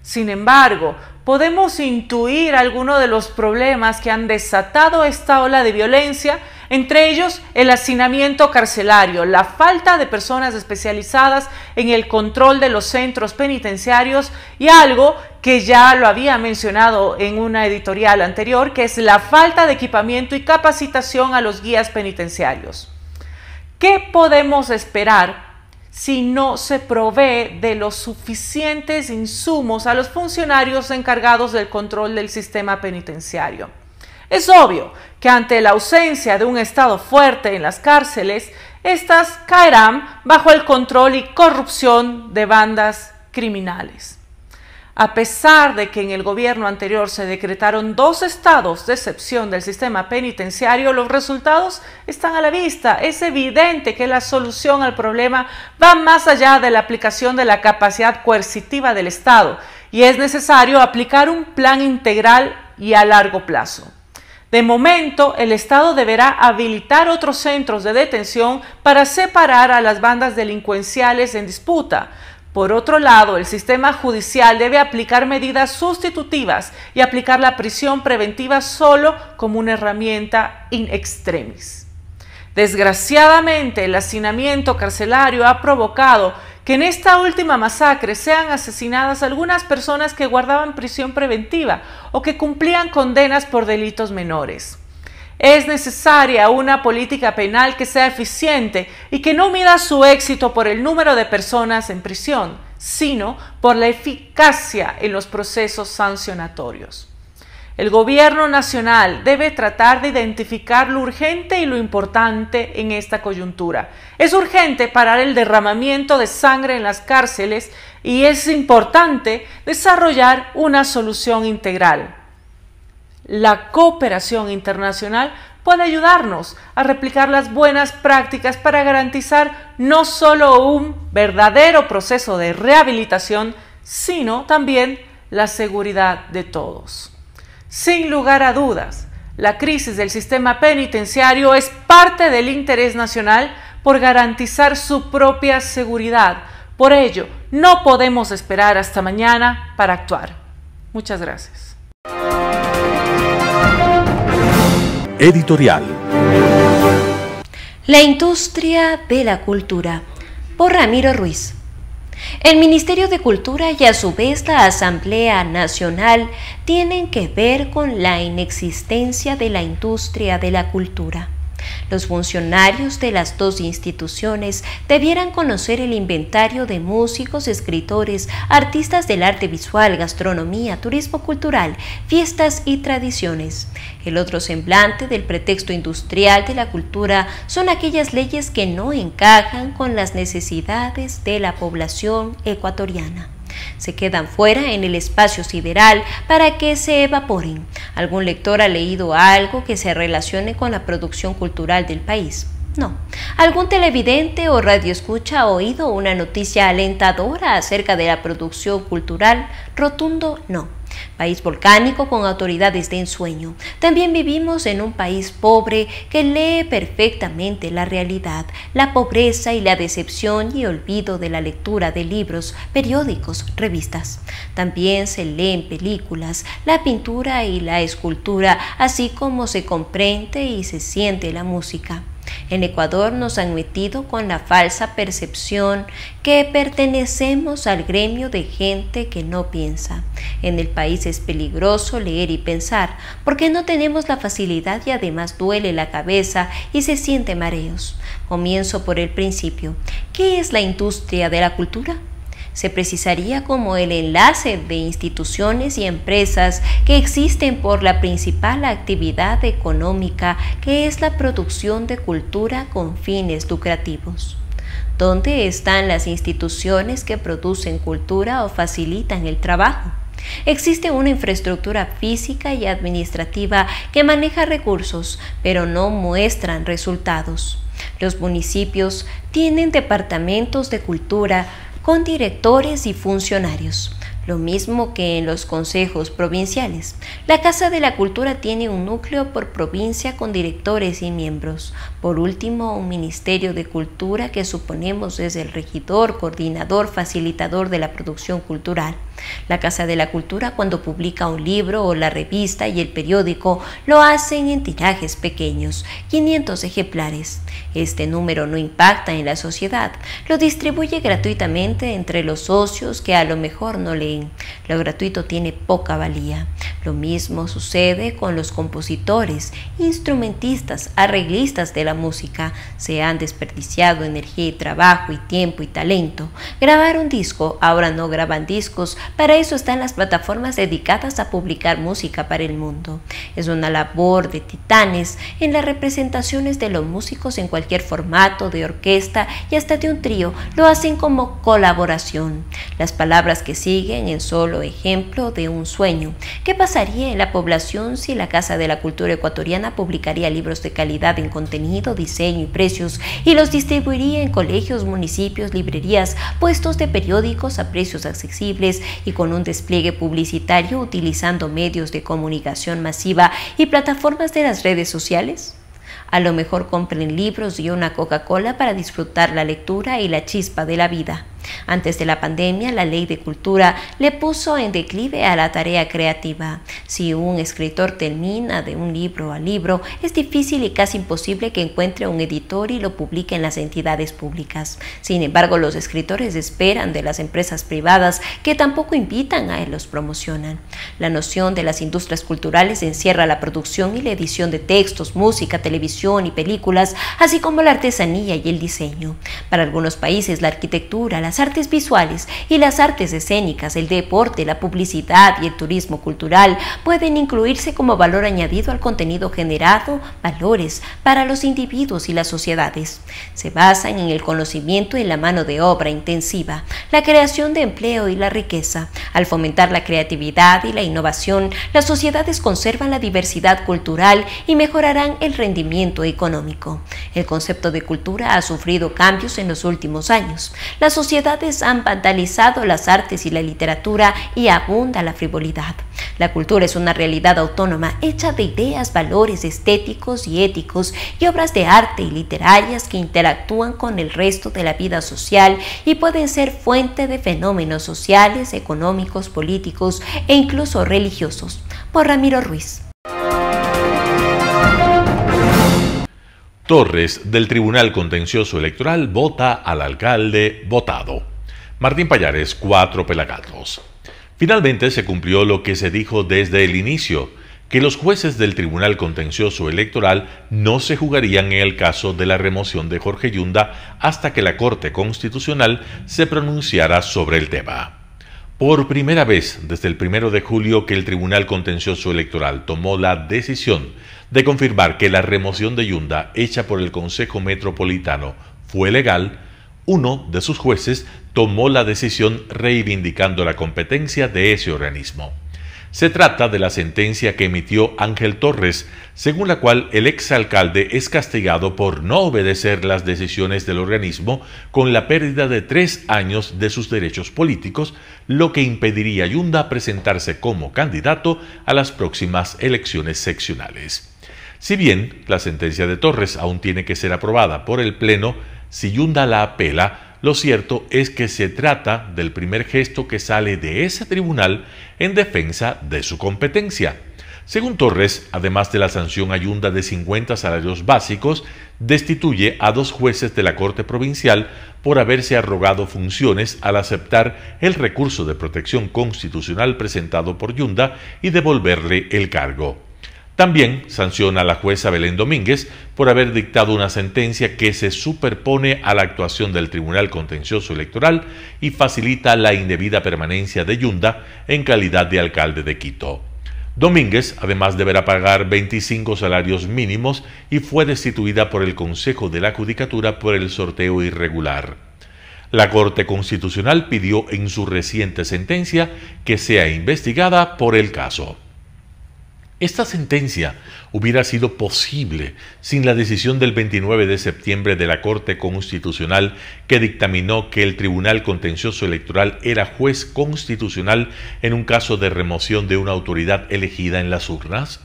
Sin embargo, podemos intuir algunos de los problemas que han desatado esta ola de violencia, entre ellos el hacinamiento carcelario, la falta de personas especializadas en el control de los centros penitenciarios y algo que ya lo había mencionado en una editorial anterior, que es la falta de equipamiento y capacitación a los guías penitenciarios. ¿Qué podemos esperar si no se provee de los suficientes insumos a los funcionarios encargados del control del sistema penitenciario? Es obvio que ante la ausencia de un Estado fuerte en las cárceles, estas caerán bajo el control y corrupción de bandas criminales. A pesar de que en el gobierno anterior se decretaron 2 estados de excepción del sistema penitenciario, los resultados están a la vista. Es evidente que la solución al problema va más allá de la aplicación de la capacidad coercitiva del Estado y es necesario aplicar un plan integral y a largo plazo. De momento, el Estado deberá habilitar otros centros de detención para separar a las bandas delincuenciales en disputa. Por otro lado, el sistema judicial debe aplicar medidas sustitutivas y aplicar la prisión preventiva solo como una herramienta in extremis. Desgraciadamente, el hacinamiento carcelario ha provocado que en esta última masacre sean asesinadas algunas personas que guardaban prisión preventiva o que cumplían condenas por delitos menores. Es necesaria una política penal que sea eficiente y que no mida su éxito por el número de personas en prisión, sino por la eficacia en los procesos sancionatorios. El gobierno nacional debe tratar de identificar lo urgente y lo importante en esta coyuntura. Es urgente parar el derramamiento de sangre en las cárceles y es importante desarrollar una solución integral. La cooperación internacional puede ayudarnos a replicar las buenas prácticas para garantizar no solo un verdadero proceso de rehabilitación, sino también la seguridad de todos. Sin lugar a dudas, la crisis del sistema penitenciario es parte del interés nacional por garantizar su propia seguridad. Por ello, no podemos esperar hasta mañana para actuar. Muchas gracias. Editorial. La industria de la cultura, por Ramiro Ruiz. El Ministerio de Cultura y a su vez la Asamblea Nacional tienen que ver con la inexistencia de la industria de la cultura. Los funcionarios de las 2 instituciones debieran conocer el inventario de músicos, escritores, artistas del arte visual, gastronomía, turismo cultural, fiestas y tradiciones. El otro semblante del pretexto industrial de la cultura son aquellas leyes que no encajan con las necesidades de la población ecuatoriana. Se quedan fuera en el espacio sideral para que se evaporen. ¿Algún lector ha leído algo que se relacione con la producción cultural del país? No. ¿Algún televidente o radioescucha ha oído una noticia alentadora acerca de la producción cultural? Rotundo no. País volcánico con autoridades de ensueño. También vivimos en un país pobre que lee perfectamente la realidad, la pobreza y la decepción y olvido de la lectura de libros, periódicos, revistas. También se leen películas, la pintura y la escultura, así como se comprende y se siente la música. En Ecuador nos han metido con la falsa percepción que pertenecemos al gremio de gente que no piensa. En el país es peligroso leer y pensar porque no tenemos la facilidad y además duele la cabeza y se siente mareos. Comienzo por el principio. ¿Qué es la industria de la cultura? Se precisaría como el enlace de instituciones y empresas que existen por la principal actividad económica que es la producción de cultura con fines lucrativos. ¿Dónde están las instituciones que producen cultura o facilitan el trabajo? Existe una infraestructura física y administrativa que maneja recursos, pero no muestran resultados. Los municipios tienen departamentos de cultura con directores y funcionarios, lo mismo que en los consejos provinciales. La Casa de la Cultura tiene un núcleo por provincia con directores y miembros. Por último, un Ministerio de Cultura que suponemos es el regidor, coordinador, facilitador de la producción cultural. La Casa de la Cultura, cuando publica un libro o la revista y el periódico, lo hacen en tirajes pequeños, 500 ejemplares. Este número no impacta en la sociedad, lo distribuye gratuitamente entre los socios que a lo mejor no leen leen. Lo gratuito tiene poca valía. Lo mismo sucede con los compositores, instrumentistas, arreglistas de la música. Se han desperdiciado energía y trabajo y tiempo y talento. Grabar un disco, ahora no graban discos, para eso están las plataformas dedicadas a publicar música para el mundo. Es una labor de titanes en las representaciones de los músicos en cualquier formato, de orquesta y hasta de un trío, lo hacen como colaboración. Las palabras que siguen en solo ejemplo de un sueño. ¿Qué pasaría en la población si la Casa de la Cultura Ecuatoriana publicaría libros de calidad en contenido, diseño y precios y los distribuiría en colegios, municipios, librerías, puestos de periódicos a precios accesibles y con un despliegue publicitario utilizando medios de comunicación masiva y plataformas de las redes sociales? A lo mejor compren libros y una Coca-Cola para disfrutar la lectura y la chispa de la vida. Antes de la pandemia, la Ley de Cultura le puso en declive a la tarea creativa. Si un escritor termina de un libro a libro, es difícil y casi imposible que encuentre un editor y lo publique en las entidades públicas. Sin embargo, los escritores esperan de las empresas privadas que tampoco invitan a los promocionan. La noción de las industrias culturales encierra la producción y la edición de textos, música, televisión y películas, así como la artesanía y el diseño. Para algunos países, la arquitectura, las artes visuales y las artes escénicas, el deporte, la publicidad y el turismo cultural pueden incluirse como valor añadido al contenido generado, valores para los individuos y las sociedades. Se basan en el conocimiento y la mano de obra intensiva, la creación de empleo y la riqueza. Al fomentar la creatividad y la innovación, las sociedades conservan la diversidad cultural y mejorarán el rendimiento económico. El concepto de cultura ha sufrido cambios en los últimos años. Las sociedades han vandalizado las artes y la literatura y abunda la frivolidad. La cultura es una realidad autónoma hecha de ideas, valores estéticos y éticos y obras de arte y literarias que interactúan con el resto de la vida social y pueden ser fuente de fenómenos sociales, económicos, políticos e incluso religiosos. Por Ramiro Ruiz. Torres, del Tribunal Contencioso Electoral, vota al alcalde votado. Martín Pallares, 4 pelagatos. Finalmente se cumplió lo que se dijo desde el inicio, que los jueces del Tribunal Contencioso Electoral no se jugarían en el caso de la remoción de Jorge Yunda hasta que la Corte Constitucional se pronunciara sobre el tema. Por primera vez desde el 1 de julio que el Tribunal Contencioso Electoral tomó la decisión de confirmar que la remoción de Yunda hecha por el Consejo Metropolitano fue legal, uno de sus jueces tomó la decisión reivindicando la competencia de ese organismo. Se trata de la sentencia que emitió Ángel Torres, según la cual el exalcalde es castigado por no obedecer las decisiones del organismo con la pérdida de 3 años de sus derechos políticos, lo que impediría a Yunda presentarse como candidato a las próximas elecciones seccionales. Si bien la sentencia de Torres aún tiene que ser aprobada por el Pleno, si Yunda la apela, lo cierto es que se trata del primer gesto que sale de ese tribunal en defensa de su competencia. Según Torres, además de la sanción a Yunda de 50 salarios básicos, destituye a 2 jueces de la Corte Provincial por haberse arrogado funciones al aceptar el recurso de protección constitucional presentado por Yunda y devolverle el cargo. También sanciona a la jueza Belén Domínguez por haber dictado una sentencia que se superpone a la actuación del Tribunal Contencioso Electoral y facilita la indebida permanencia de Yunda en calidad de alcalde de Quito. Domínguez además deberá pagar 25 salarios mínimos y fue destituida por el Consejo de la Judicatura por el sorteo irregular. La Corte Constitucional pidió en su reciente sentencia que sea investigada por el caso. Esta sentencia hubiera sido posible sin la decisión del 29 de septiembre de la Corte Constitucional que dictaminó que el Tribunal Contencioso Electoral era juez constitucional en un caso de remoción de una autoridad elegida en las urnas.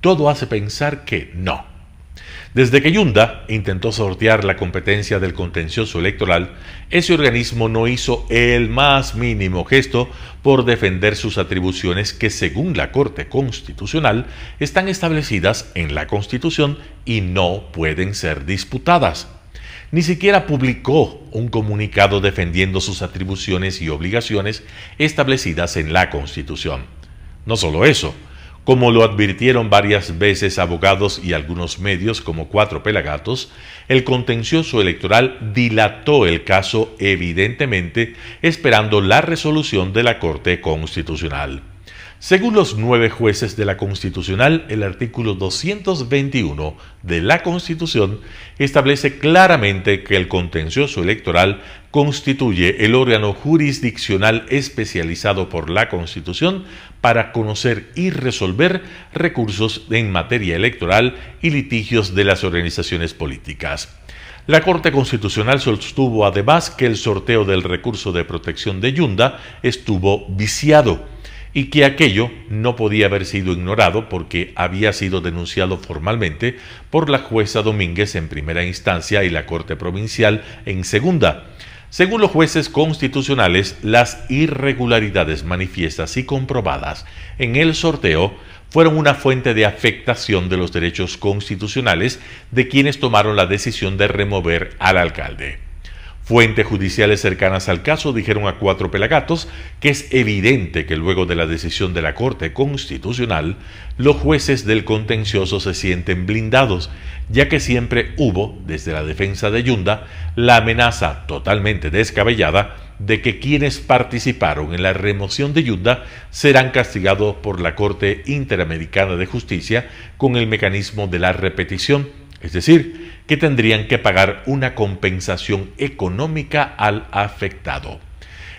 Todo hace pensar que no. Desde que Yunda intentó sortear la competencia del contencioso electoral, ese organismo no hizo el más mínimo gesto por defender sus atribuciones que, según la Corte Constitucional, están establecidas en la Constitución y no pueden ser disputadas. ni siquiera publicó un comunicado defendiendo sus atribuciones y obligaciones establecidas en la Constitución. No solo eso, como lo advirtieron varias veces abogados y algunos medios como Cuatro Pelagatos, el contencioso electoral dilató el caso evidentemente esperando la resolución de la Corte Constitucional. Según los 9 jueces de la Constitucional, el artículo 221 de la Constitución establece claramente que el contencioso electoral constituye el órgano jurisdiccional especializado por la Constitución para conocer y resolver recursos en materia electoral y litigios de las organizaciones políticas. La Corte Constitucional sostuvo además que el sorteo del recurso de protección de Yunda estuvo viciado y que aquello no podía haber sido ignorado porque había sido denunciado formalmente por la jueza Domínguez en primera instancia y la Corte Provincial en segunda. Según los jueces constitucionales, las irregularidades manifiestas y comprobadas en el sorteo fueron una fuente de afectación de los derechos constitucionales de quienes tomaron la decisión de remover al alcalde. Fuentes judiciales cercanas al caso dijeron a Cuatro Pelagatos que es evidente que luego de la decisión de la Corte Constitucional, los jueces del contencioso se sienten blindados, ya que siempre hubo, desde la defensa de Yunda, la amenaza totalmente descabellada de que quienes participaron en la remoción de Yunda serán castigados por la Corte Interamericana de Justicia con el mecanismo de la repetición, es decir, que tendrían que pagar una compensación económica al afectado.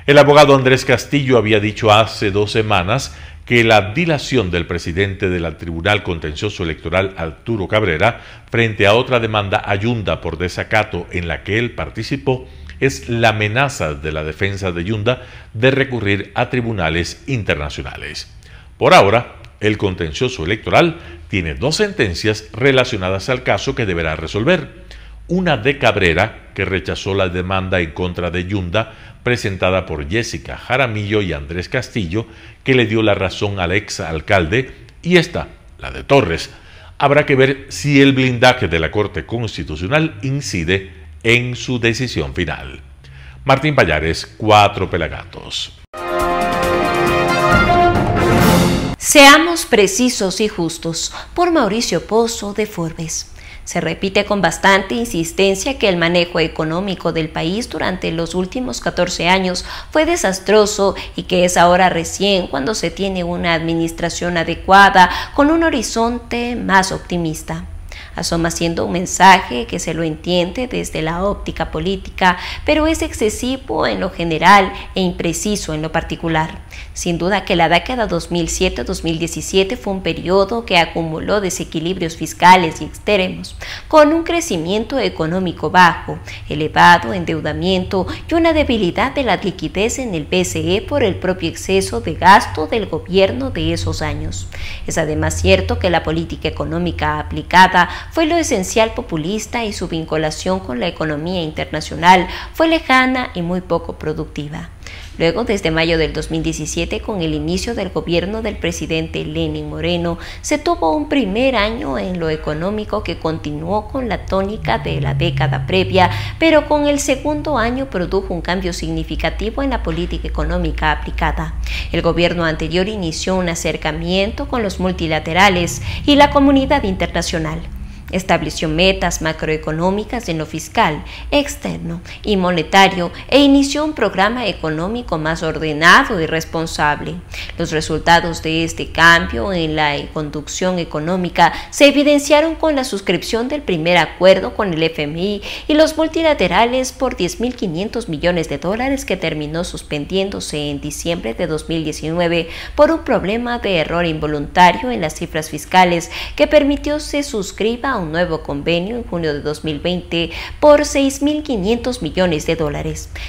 El abogado Andrés Castillo había dicho hace 2 semanas que la dilación del presidente del Tribunal Contencioso Electoral, Arturo Cabrera, frente a otra demanda a Yunda por desacato en la que él participó, es la amenaza de la defensa de Yunda de recurrir a tribunales internacionales. Por ahora, el contencioso electoral tiene 2 sentencias relacionadas al caso que deberá resolver. Una de Cabrera, que rechazó la demanda en contra de Yunda presentada por Jessica Jaramillo y Andrés Castillo, que le dio la razón al exalcalde, y esta, la de Torres. Habrá que ver si el blindaje de la Corte Constitucional incide en su decisión final. Martín Pallares, Cuatro Pelagatos. Seamos precisos y justos, por Mauricio Pozo de Forbes. Se repite con bastante insistencia que el manejo económico del país durante los últimos 14 años fue desastroso y que es ahora recién cuando se tiene una administración adecuada con un horizonte más optimista. Asoma siendo un mensaje que se lo entiende desde la óptica política, pero es excesivo en lo general e impreciso en lo particular. Sin duda que la década 2007-2017 fue un periodo que acumuló desequilibrios fiscales y extremos, con un crecimiento económico bajo, elevado endeudamiento y una debilidad de la liquidez en el BCE por el propio exceso de gasto del gobierno de esos años. Es además cierto que la política económica aplicada fue lo esencial populista y su vinculación con la economía internacional fue lejana y muy poco productiva. Luego, desde mayo del 2017, con el inicio del gobierno del presidente Lenín Moreno, se tuvo un primer año en lo económico que continuó con la tónica de la década previa, pero con el segundo año produjo un cambio significativo en la política económica aplicada. El gobierno anterior inició un acercamiento con los multilaterales y la comunidad internacional. Estableció metas macroeconómicas en lo fiscal, externo y monetario e inició un programa económico más ordenado y responsable. Los resultados de este cambio en la conducción económica se evidenciaron con la suscripción del primer acuerdo con el FMI y los multilaterales por $10.500 millones que terminó suspendiéndose en diciembre de 2019 por un problema de error involuntario en las cifras fiscales que permitió se suscriba un nuevo convenio en junio de 2020 por $6.500 millones.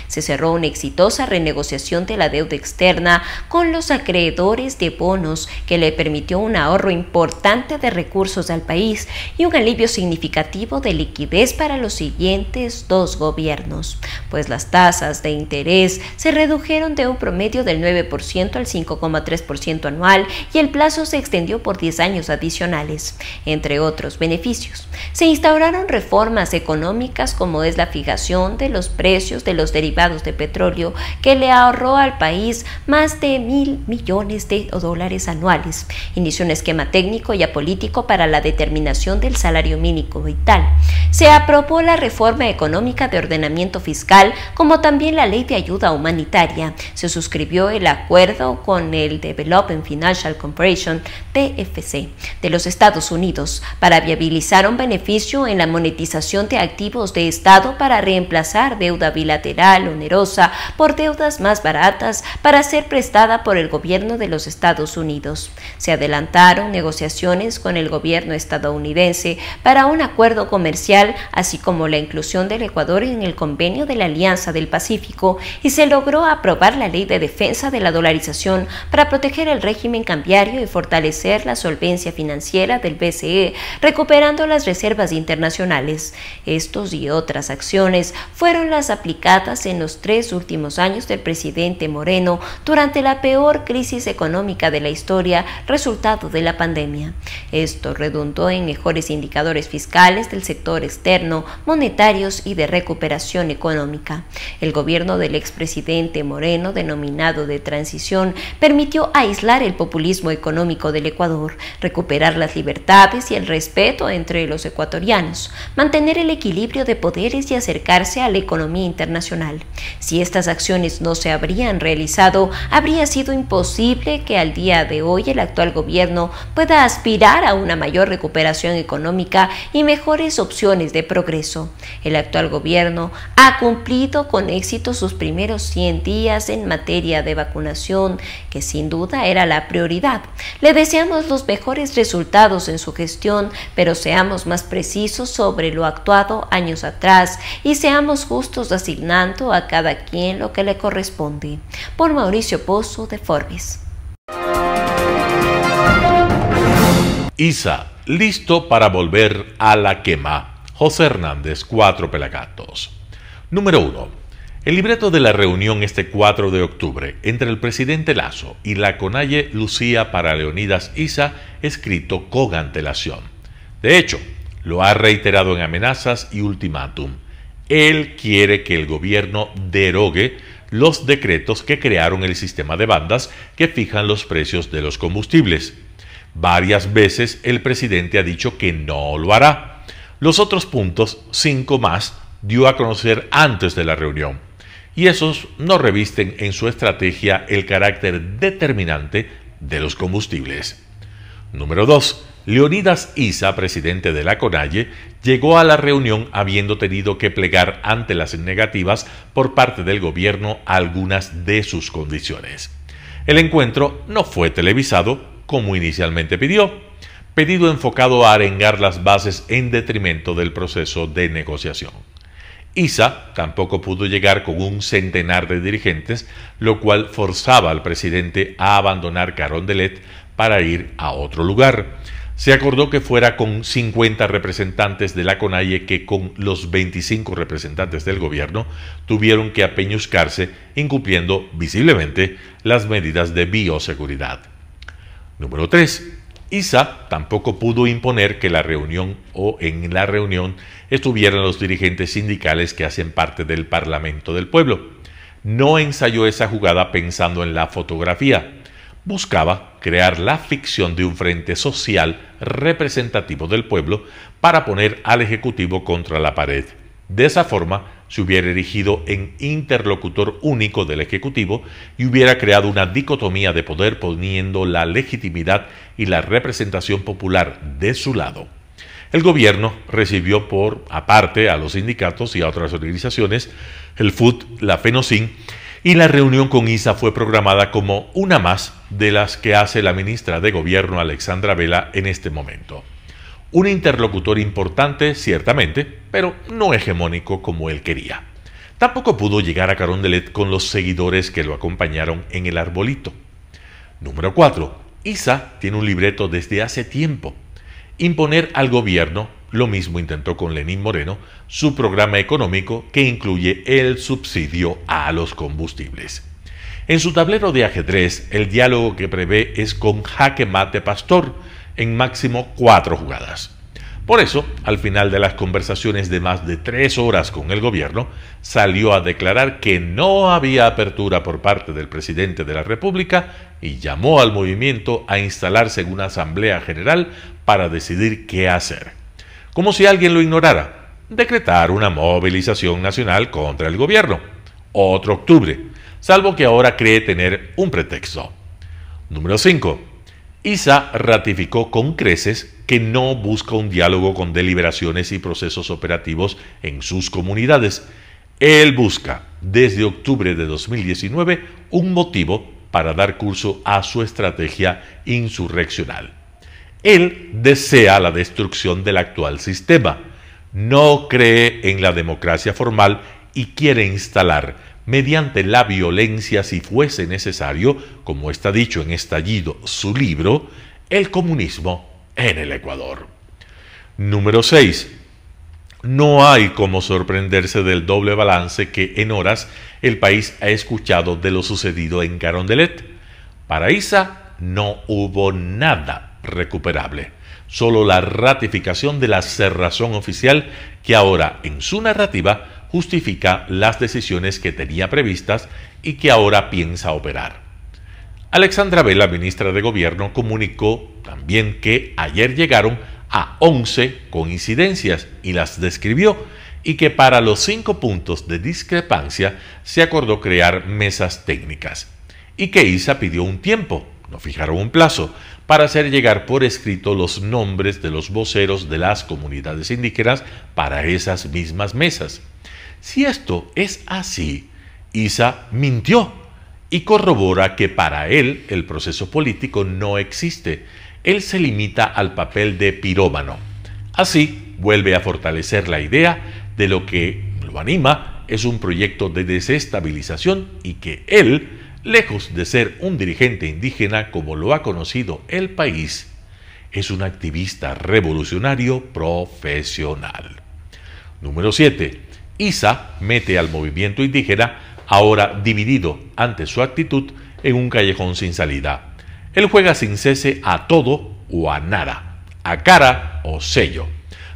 Se cerró una exitosa renegociación de la deuda externa con los acreedores de bonos que le permitió un ahorro importante de recursos al país y un alivio significativo de liquidez para los siguientes 2 gobiernos, pues las tasas de interés se redujeron de un promedio del 9% al 5,3% anual y el plazo se extendió por 10 años adicionales. Entre otros beneficios, beneficios. Se instauraron reformas económicas como es la fijación de los precios de los derivados de petróleo, que le ahorró al país más de $1.000 millones anuales. Inició un esquema técnico y apolítico para la determinación del salario mínimo vital. Se aprobó la reforma económica de ordenamiento fiscal, como también la ley de ayuda humanitaria. Se suscribió el acuerdo con el Development Financial Corporation, DFC, de los Estados Unidos para viabilizar un beneficio en la monetización de activos de Estado para reemplazar deuda bilateral onerosa por deudas más baratas para ser prestada por el gobierno de los Estados Unidos. Se adelantaron negociaciones con el gobierno estadounidense para un acuerdo comercial, así como la inclusión del Ecuador en el convenio de la Alianza del Pacífico, y se logró aprobar la ley de defensa de la dolarización para proteger el régimen cambiario y fortalecer la solvencia financiera del BCE, recuperando las reservas internacionales. Estos y otras acciones fueron las aplicadas en los 3 últimos años del presidente Moreno durante la peor crisis económica de la historia, resultado de la pandemia. Esto redundó en mejores indicadores fiscales del sector externo, monetarios y de recuperación económica. El gobierno del expresidente Moreno, denominado de transición, permitió aislar el populismo económico del Ecuador, recuperar las libertades y el respeto entre los ecuatorianos, mantener el equilibrio de poderes y acercarse a la economía internacional. Si estas acciones no se habrían realizado, habría sido imposible que al día de hoy el actual gobierno pueda aspirar a una mayor recuperación económica y mejores opciones de progreso. El actual gobierno ha cumplido con éxito sus primeros 100 días en materia de vacunación, que sin duda era la prioridad. Le deseamos los mejores resultados en su gestión, pero seamos más precisos sobre lo actuado años atrás y seamos justos asignando a cada quien lo que le corresponde. Por Mauricio Pozo, de Forbes. ISA, listo para volver a la quema. José Hernández, 4 Pelagatos. Número 1. El libreto de la reunión este 4 de octubre entre el presidente Lasso y la CONAIE lucía para Leonidas Issa escrito con antelación. De hecho, lo ha reiterado en amenazas y ultimátum. Él quiere que el gobierno derogue los decretos que crearon el sistema de bandas que fijan los precios de los combustibles. Varias veces el presidente ha dicho que no lo hará. Los otros puntos, 5 más, dio a conocer antes de la reunión, y esos no revisten en su estrategia el carácter determinante de los combustibles. Número 2. Leonidas Issa, presidente de la CONAIE, llegó a la reunión habiendo tenido que plegar ante las negativas por parte del gobierno a algunas de sus condiciones. El encuentro no fue televisado como inicialmente pidió, pedido enfocado a arengar las bases en detrimento del proceso de negociación. Issa tampoco pudo llegar con un centenar de dirigentes, lo cual forzaba al presidente a abandonar Carondelet para ir a otro lugar. Se acordó que fuera con 50 representantes de la CONAIE, que con los 25 representantes del gobierno tuvieron que apeñuscarse, incumpliendo visiblemente las medidas de bioseguridad. Número 3. Issa tampoco pudo imponer que en la reunión estuvieran los dirigentes sindicales que hacen parte del Parlamento del Pueblo. No ensayó esa jugada pensando en la fotografía. Buscaba crear la ficción de un frente social representativo del pueblo para poner al Ejecutivo contra la pared. De esa forma, se hubiera erigido en interlocutor único del Ejecutivo y hubiera creado una dicotomía de poder, poniendo la legitimidad y la representación popular de su lado. El gobierno recibió por aparte a los sindicatos y a otras organizaciones, el FUT, la FENOCIN, y la reunión con Issa fue programada como una más de las que hace la ministra de Gobierno Alexandra Vela en este momento. Un interlocutor importante, ciertamente, pero no hegemónico como él quería. Tampoco pudo llegar a Carondelet con los seguidores que lo acompañaron en el arbolito. Número 4. Issa tiene un libreto desde hace tiempo. Imponer al gobierno, lo mismo intentó con Lenín Moreno, su programa económico que incluye el subsidio a los combustibles. En su tablero de ajedrez, el diálogo que prevé es con jaque mate pastor, en máximo 4 jugadas. Por eso, al final de las conversaciones de más de 3 horas con el gobierno, salió a declarar que no había apertura por parte del presidente de la República y llamó al movimiento a instalarse en una asamblea general para decidir qué hacer. Como si alguien lo ignorara, decretar una movilización nacional contra el gobierno. Otro octubre, salvo que ahora cree tener un pretexto. Número 5. ISA ratificó con creces que no busca un diálogo con deliberaciones y procesos operativos en sus comunidades. Él busca, desde octubre de 2019, un motivo para dar curso a su estrategia insurreccional. Él desea la destrucción del actual sistema, no cree en la democracia formal y quiere instalar, mediante la violencia si fuese necesario, como está dicho en Estallido, su libro, el comunismo en el Ecuador. Número 6. No hay como sorprenderse del doble balance que en horas el país ha escuchado de lo sucedido en Carondelet. Para ISA no hubo nada recuperable, solo la ratificación de la cerrazón oficial que ahora en su narrativa justifica las decisiones que tenía previstas y que ahora piensa operar. Alexandra Vela, ministra de Gobierno, comunicó también que ayer llegaron a 11 coincidencias y las describió, y que para los 5 puntos de discrepancia se acordó crear mesas técnicas, y que ISA pidió un tiempo, no fijaron un plazo, para hacer llegar por escrito los nombres de los voceros de las comunidades indígenas para esas mismas mesas. Si esto es así, ISA mintió y corrobora que para él el proceso político no existe. Él se limita al papel de pirómano. Así, vuelve a fortalecer la idea de lo que lo anima es un proyecto de desestabilización y que él, lejos de ser un dirigente indígena como lo ha conocido el país, es un activista revolucionario profesional. Número 7. ISA mete al movimiento indígena, ahora dividido ante su actitud, en un callejón sin salida. Él juega sin cese a todo o a nada, a cara o sello.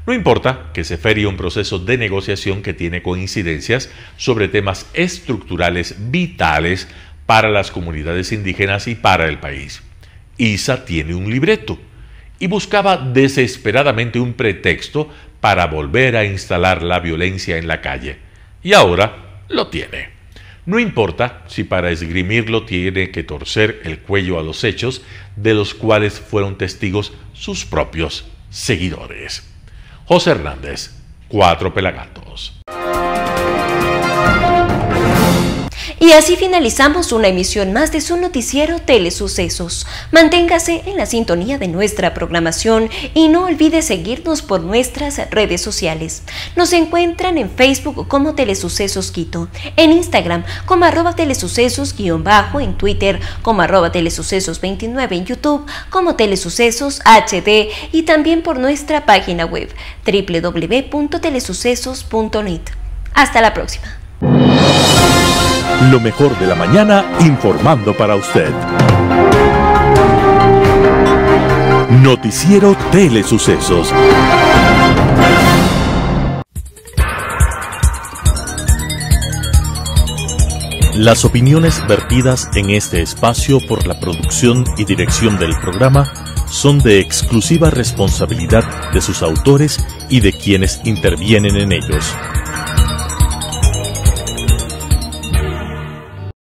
No importa que se ferie un proceso de negociación que tiene coincidencias sobre temas estructurales vitales para las comunidades indígenas y para el país. ISA tiene un libreto y buscaba desesperadamente un pretexto para volver a instalar la violencia en la calle. Y ahora lo tiene. No importa si para esgrimirlo tiene que torcer el cuello a los hechos de los cuales fueron testigos sus propios seguidores. José Hernández, 4 Pelagatos. Y así finalizamos una emisión más de su noticiero Telesucesos. Manténgase en la sintonía de nuestra programación y no olvide seguirnos por nuestras redes sociales. Nos encuentran en Facebook como Telesucesos Quito, en Instagram como @telesucesos_, en Twitter como @telesucesos29, en YouTube como Telesucesos HD y también por nuestra página web www.telesucesos.net. Hasta la próxima. Lo mejor de la mañana informando para usted. Noticiero Telesucesos. Las opiniones vertidas en este espacio por la producción y dirección del programa son de exclusiva responsabilidad de sus autores y de quienes intervienen en ellos.